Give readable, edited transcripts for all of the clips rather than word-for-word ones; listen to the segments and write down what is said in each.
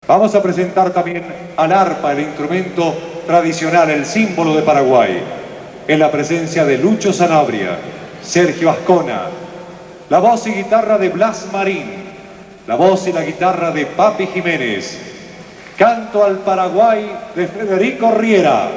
Vamos a presentar también al arpa, el instrumento tradicional, el símbolo de Paraguay, en la presencia de Lucho Sanabria, Sergio Ascona, la voz y guitarra de Blas Marín, la voz y la guitarra de Papi Jiménez, canto al Paraguay de Federico Riera.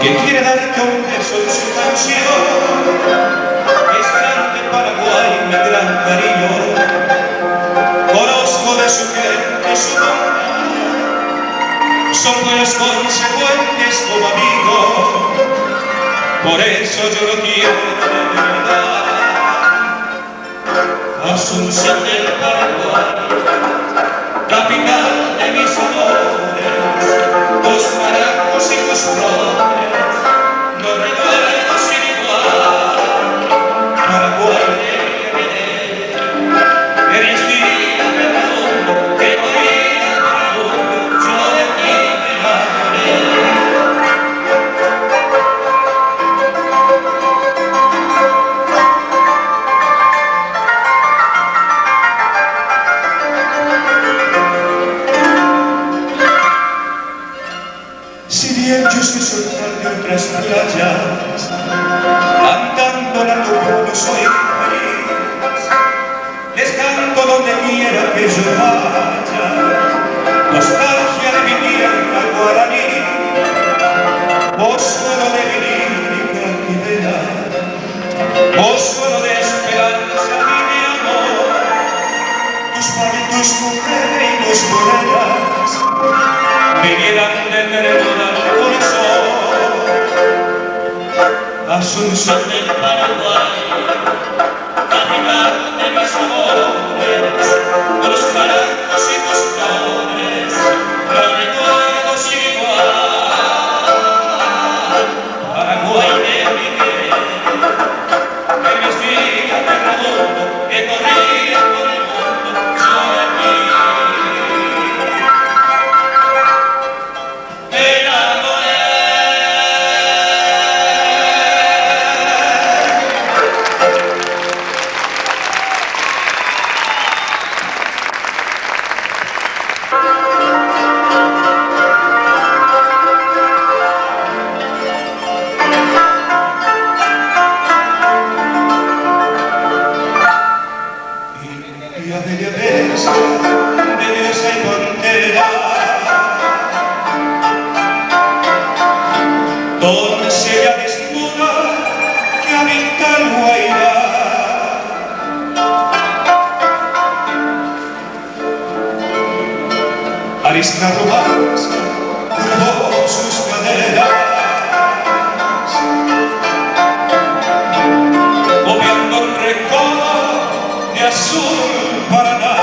Que quiere darte un beso en su canción, es grande Paraguay, mi gran cariño. Conozco de su gente su bondad, son buenos consecuentes como amigos, por eso yo lo quiero de verdad. Asunción del Paraguay, capital de mis amores, tus maracos y tus flores, no recuerdo sin igual. Paraguay de eres vida de redondo, que moría por amor, yo de ti me enamoré. Si bien yo sé soltar de otras playas, cantando la locura soy feliz. Les canto donde quiera que yo vaya, nostalgia de mi tierra guaraní, consuelo de mi lírica idea, consuelo de esperanza y de amor. Tus palitos correiros morenas me llenan de ternura el corazón. Asunción del Paraguay, capital de mis amores, tus naranjos y tus flores, no recuerdo sin igual. Paraguay de mi querer, eres vida de redondo, que corría por el mundo, yo de ti. Belleza y frontera, doncella desnuda que habita el Guairá. Arisca romanza, curvó sus caderas, moviendo un recodo de azul Paraná.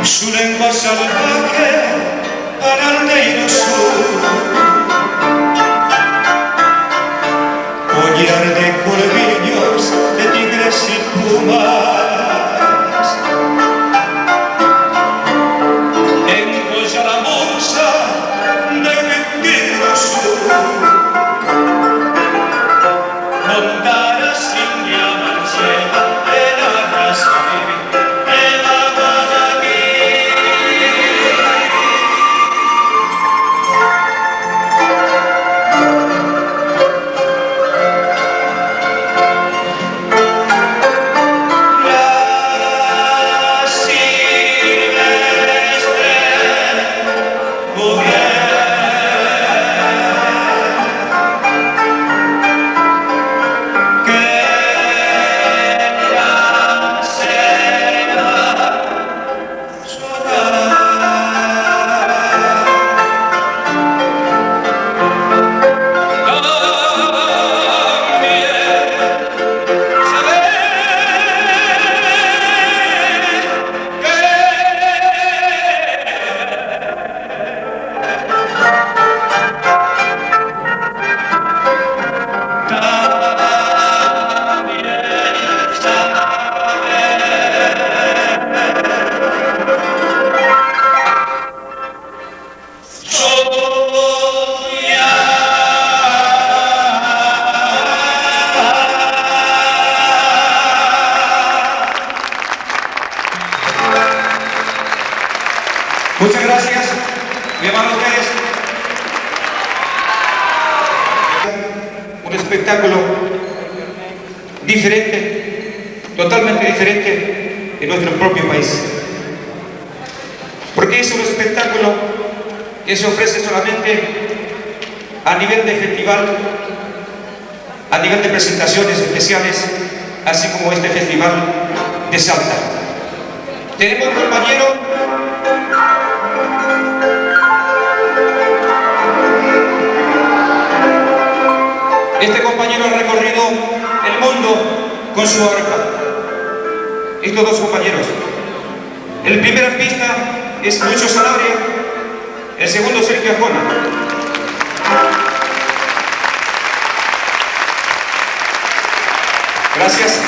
su lengua salvaje alardeiro sur, collar de corvillos, de tigres y pumas, encolla la monza de Retiro Sur, montaras sin llamar cielo de la raza de la Muchas gracias, mi hermano ustedes. Un espectáculo diferente, totalmente diferente en nuestro propio país. Porque es un espectáculo que se ofrece solamente a nivel de festival, a nivel de presentaciones especiales, así como este festival de Salta. Tenemos un compañero Este compañero ha recorrido el mundo con su arpa. Estos dos compañeros. El primer artista es Lucho Sanabria, el segundo Sergio Ascona. Gracias.